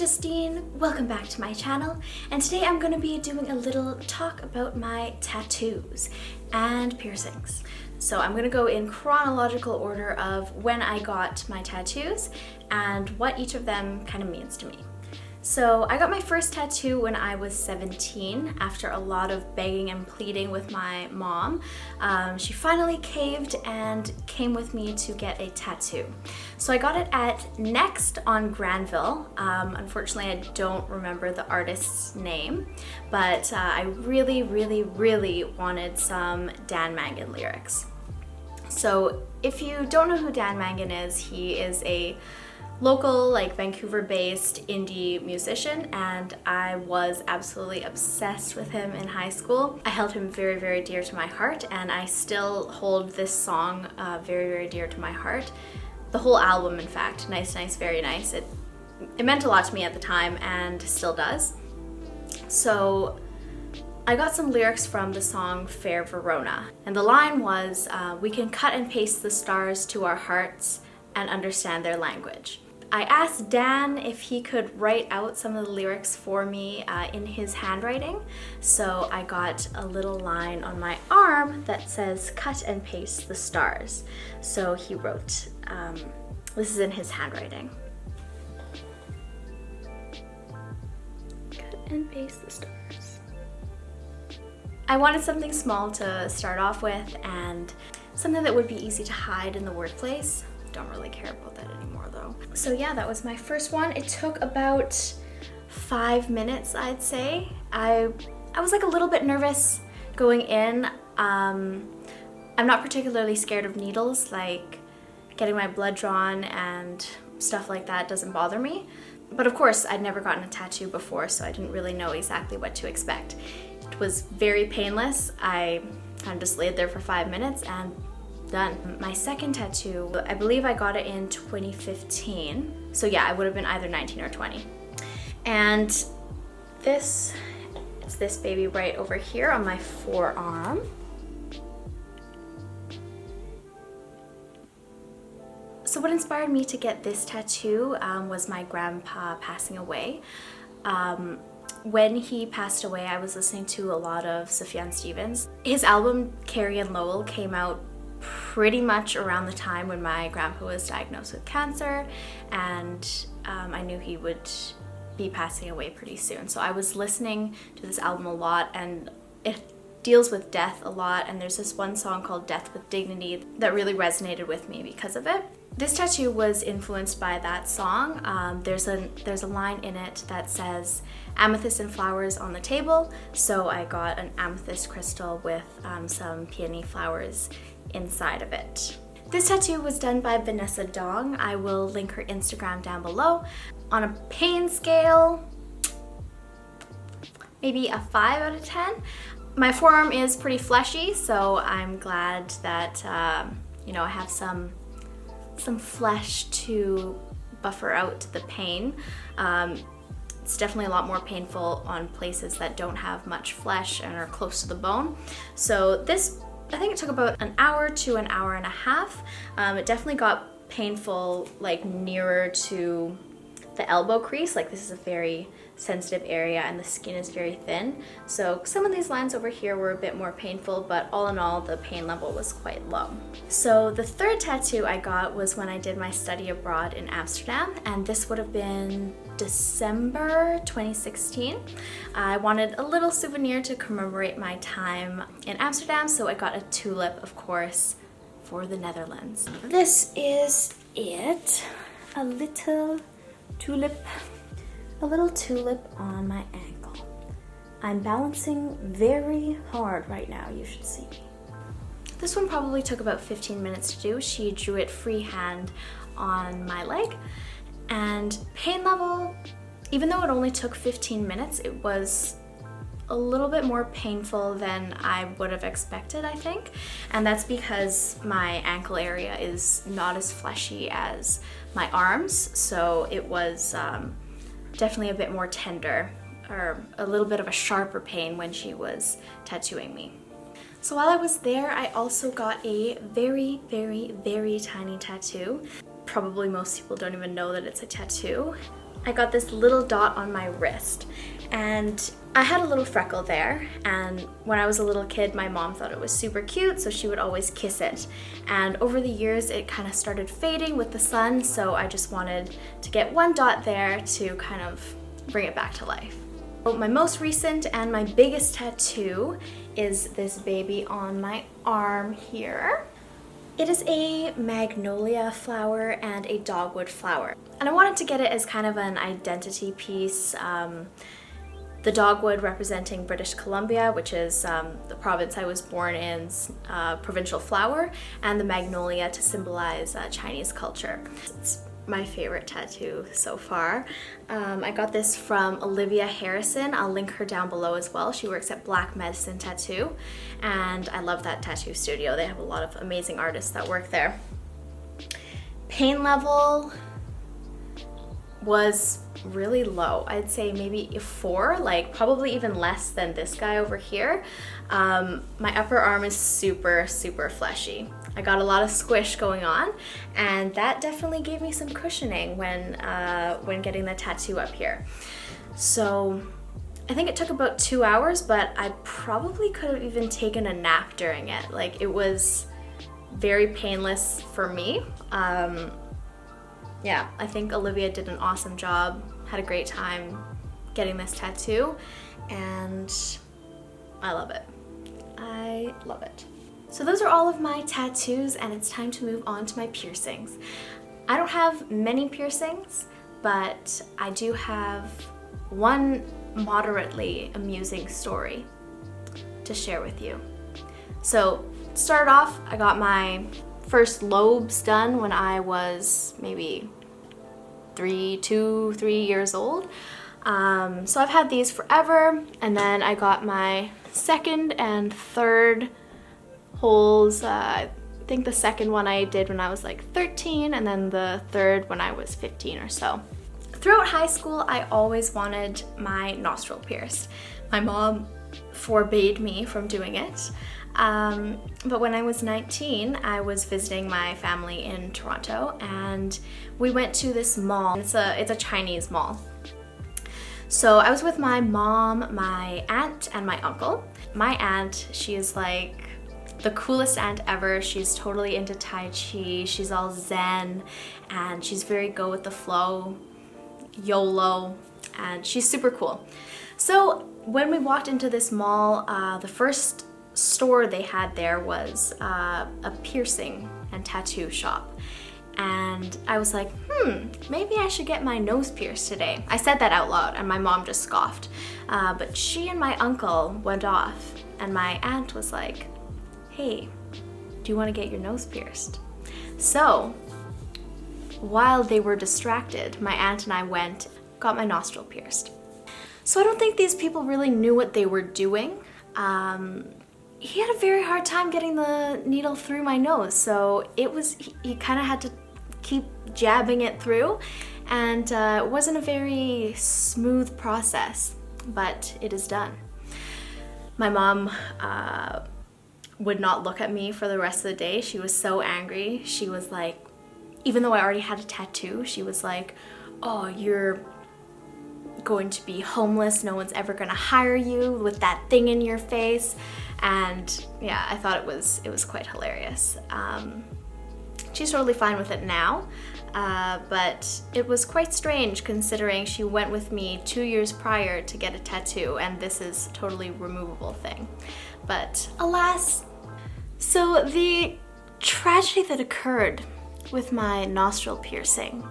Justine, welcome back to my channel, and today I'm going to be doing a little talk about my tattoos and piercings. So I'm going to go in chronological order of when I got my tattoos and what each of them kind of means to me. So I got my first tattoo when I was 17 after a lot of begging and pleading with my mom. She finally caved and came with me to get a tattoo. So I got it at Next on Granville. Unfortunately, I don't remember the artist's name, but I really wanted some Dan Mangan lyrics. So if you don't know who Dan Mangan is, he is a local, like Vancouver-based indie musician, and I was absolutely obsessed with him in high school. I held him very dear to my heart, and I still hold this song very dear to my heart. The whole album, in fact. Nice, very nice. It meant a lot to me at the time and still does. So I got some lyrics from the song Fair Verona, and the line was, we can cut and paste the stars to our hearts and understand their language. I asked Dan if he could write out some of the lyrics for me in his handwriting, so I got a little line on my arm that says cut and paste the stars. So he wrote, this is in his handwriting. Cut and paste the stars. I wanted something small to start off with and something that would be easy to hide in the workplace. Don't really care about that anymore though. So yeah, that was my first one. It took about 5 minutes, I'd say. I was like a little bit nervous going in. I'm not particularly scared of needles, like getting my blood drawn and stuff like that doesn't bother me. But of course, I'd never gotten a tattoo before, so I didn't really know exactly what to expect. It was very painless. I kind of just laid there for 5 minutes and done. My second tattoo, I believe I got it in 2015. So yeah, I would have been either 19 or 20. And it's this baby right over here on my forearm. So what inspired me to get this tattoo was my grandpa passing away. When he passed away, I was listening to a lot of Sufjan Stevens. His album, Carrie and Lowell, came out pretty much around the time when my grandpa was diagnosed with cancer, and I knew he would be passing away pretty soon. So I was listening to this album a lot, and it deals with death a lot, and there's this one song called Death with Dignity that really resonated with me because of it. This tattoo was influenced by that song. There's a line in it that says amethyst and flowers on the table, so I got an amethyst crystal with some peony flowers inside of it. This tattoo was done by Vanessa Dong. I will link her Instagram down below. On a pain scale, maybe a 5 out of 10. My forearm is pretty fleshy, so I'm glad that you know, I have some flesh to buffer out the pain. It's definitely a lot more painful on places that don't have much flesh and are close to the bone. So this, I think it took about an hour to an hour and a half. It definitely got painful like nearer to the elbow crease. Like this is a very sensitive area and the skin is very thin. So some of these lines over here were a bit more painful, but all in all, the pain level was quite low. So the third tattoo I got was when I did my study abroad in Amsterdam, and this would have been December 2016. I wanted a little souvenir to commemorate my time in Amsterdam, so I got a tulip, of course, for the Netherlands. This is it. A little tulip on my ankle. I'm balancing very hard right now, you should see me. This one probably took about 15 minutes to do. She drew it freehand on my leg, and pain level, even though it only took 15 minutes, it was a little bit more painful than I would have expected, I think. And that's because my ankle area is not as fleshy as my arms, so it was definitely a bit more tender, or a little bit of a sharper pain when she was tattooing me. So while I was there, I also got a very tiny tattoo. Probably most people don't even know that it's a tattoo. I got this little dot on my wrist, and I had a little freckle there, and when I was a little kid my mom thought it was super cute, so she would always kiss it, and over the years it kind of started fading with the sun, so I just wanted to get one dot there to kind of bring it back to life. So my most recent and my biggest tattoo is this baby on my arm here. It is a magnolia flower and a dogwood flower, and I wanted to get it as kind of an identity piece. The dogwood representing British Columbia, which is the province I was born in's provincial flower, and the magnolia to symbolize Chinese culture. It's my favorite tattoo so far. I got this from Olivia Harrison. I'll link her down below as well. She works at Black Medicine Tattoo, and I love that tattoo studio. They have a lot of amazing artists that work there. Pain level was really low. I'd say maybe a 4, like probably even less than this guy over here. My upper arm is super fleshy. I got a lot of squish going on, and that definitely gave me some cushioning when getting the tattoo up here. So I think it took about 2 hours, but I probably could have even taken a nap during it. Like, it was very painless for me. Yeah, I think Olivia did an awesome job, had a great time getting this tattoo, and I love it. I love it. So those are all of my tattoos, and it's time to move on to my piercings. I don't have many piercings, but I do have one moderately amusing story to share with you. So to start off, I got my first lobes done when I was maybe 3 years old. So I've had these forever, and then I got my second and third holes. I think the second one I did when I was like 13, and then the third when I was 15 or so. Throughout high school, I always wanted my nostril pierced. My mom forbade me from doing it. But when I was 19, I was visiting my family in Toronto, and we went to this mall. It's a Chinese mall. So I was with my mom, my aunt, and my uncle. My aunt, she is like the coolest aunt ever. She's totally into Tai Chi. She's all zen, and she's very go with the flow, YOLO, and she's super cool. So when we walked into this mall, the first store they had there was a piercing and tattoo shop, and I was like, maybe I should get my nose pierced today. I said that out loud, and my mom just scoffed, but she and my uncle went off, and my aunt was like, hey, do you want to get your nose pierced? So while they were distracted, my aunt and I got my nostril pierced. So I don't think these people really knew what they were doing. He had a very hard time getting the needle through my nose, so he kind of had to keep jabbing it through, and it wasn't a very smooth process, but it is done. My mom would not look at me for the rest of the day. She was so angry. She was like, even though I already had a tattoo, she was like, oh, you're going to be homeless. No one's ever gonna hire you with that thing in your face. And yeah, I thought it was quite hilarious. She's totally fine with it now, but it was quite strange considering she went with me 2 years prior to get a tattoo, and this is a totally removable thing. But alas. So the tragedy that occurred with my nostril piercing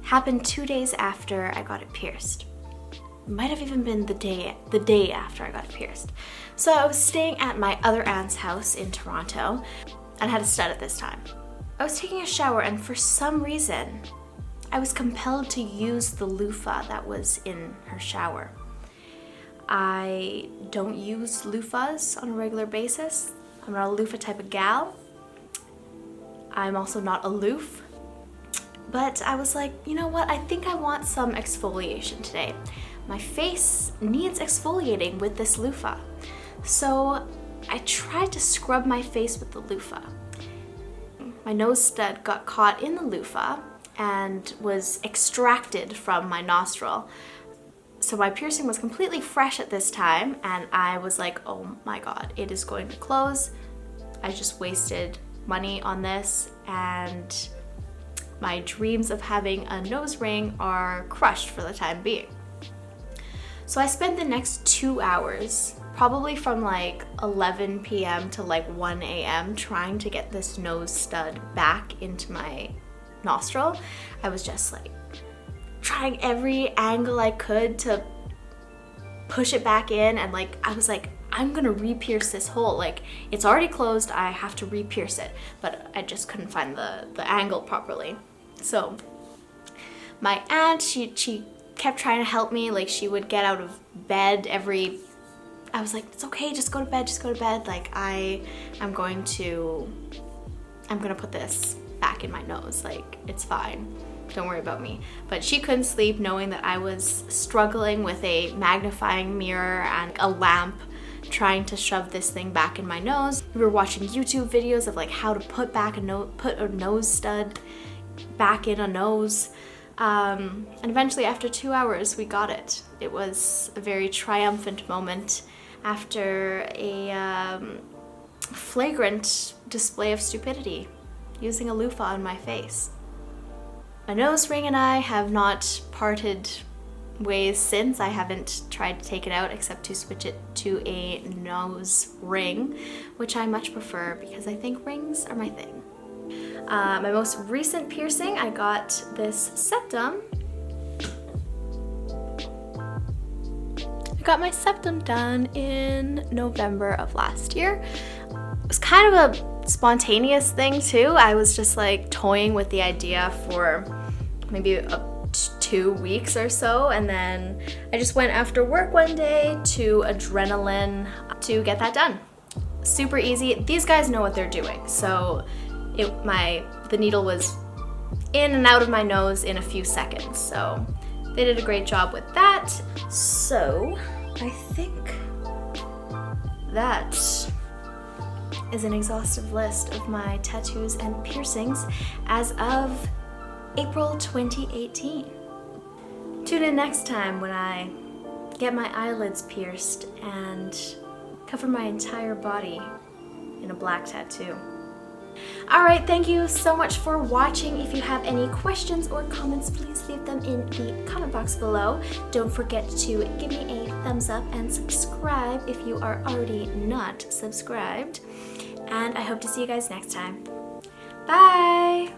happened 2 days after I got it pierced. It might have even been the day after I got it pierced. So I was staying at my other aunt's house in Toronto and had a stud at this time. I was taking a shower, and for some reason I was compelled to use the loofah that was in her shower. I don't use loofahs on a regular basis. I'm not a loofah type of gal. I'm also not aloof. But I was like, you know what? I think I want some exfoliation today. My face needs exfoliating with this loofah. So I tried to scrub my face with the loofah. My nose stud got caught in the loofah, and was extracted from my nostril. So my piercing was completely fresh at this time, and I was like, oh my god, it is going to close. I just wasted money on this, and my dreams of having a nose ring are crushed for the time being. So I spent the next 2 hours, probably from like 11 p.m. to like 1 a.m. trying to get this nose stud back into my nostril. I was just like trying every angle I could to push it back in, and like I was like, I'm gonna re-pierce this hole. Like, it's already closed, I have to re-pierce it. But I just couldn't find the angle properly. So my aunt, she kept trying to help me. Like, she would get out of bed I was like, it's okay, just go to bed, just go to bed. Like, I'm gonna put this back in my nose. Like, it's fine, don't worry about me. But she couldn't sleep knowing that I was struggling with a magnifying mirror and a lamp trying to shove this thing back in my nose. We were watching YouTube videos of like how to put a nose stud back in a nose. And eventually after 2 hours we got it. It was a very triumphant moment after a flagrant display of stupidity using a loofah on my face. My nose ring and I have not parted ways since. I haven't tried to take it out except to switch it to a nose ring, which I much prefer because I think rings are my thing. My most recent piercing, I got this septum. I got my septum done in November of last year. It was kind of a spontaneous thing too. I was just like toying with the idea for maybe 2 weeks or so, and then I just went after work one day to Adrenaline to get that done. Super easy. These guys know what they're doing. So the needle was in and out of my nose in a few seconds. So they did a great job with that. So I think that is an exhaustive list of my tattoos and piercings as of April 2018. Tune in next time when I get my eyelids pierced and cover my entire body in a black tattoo. Alright, thank you so much for watching. If you have any questions or comments, please leave them in the comment box below. Don't forget to give me a thumbs up and subscribe if you are already not subscribed. And I hope to see you guys next time. Bye!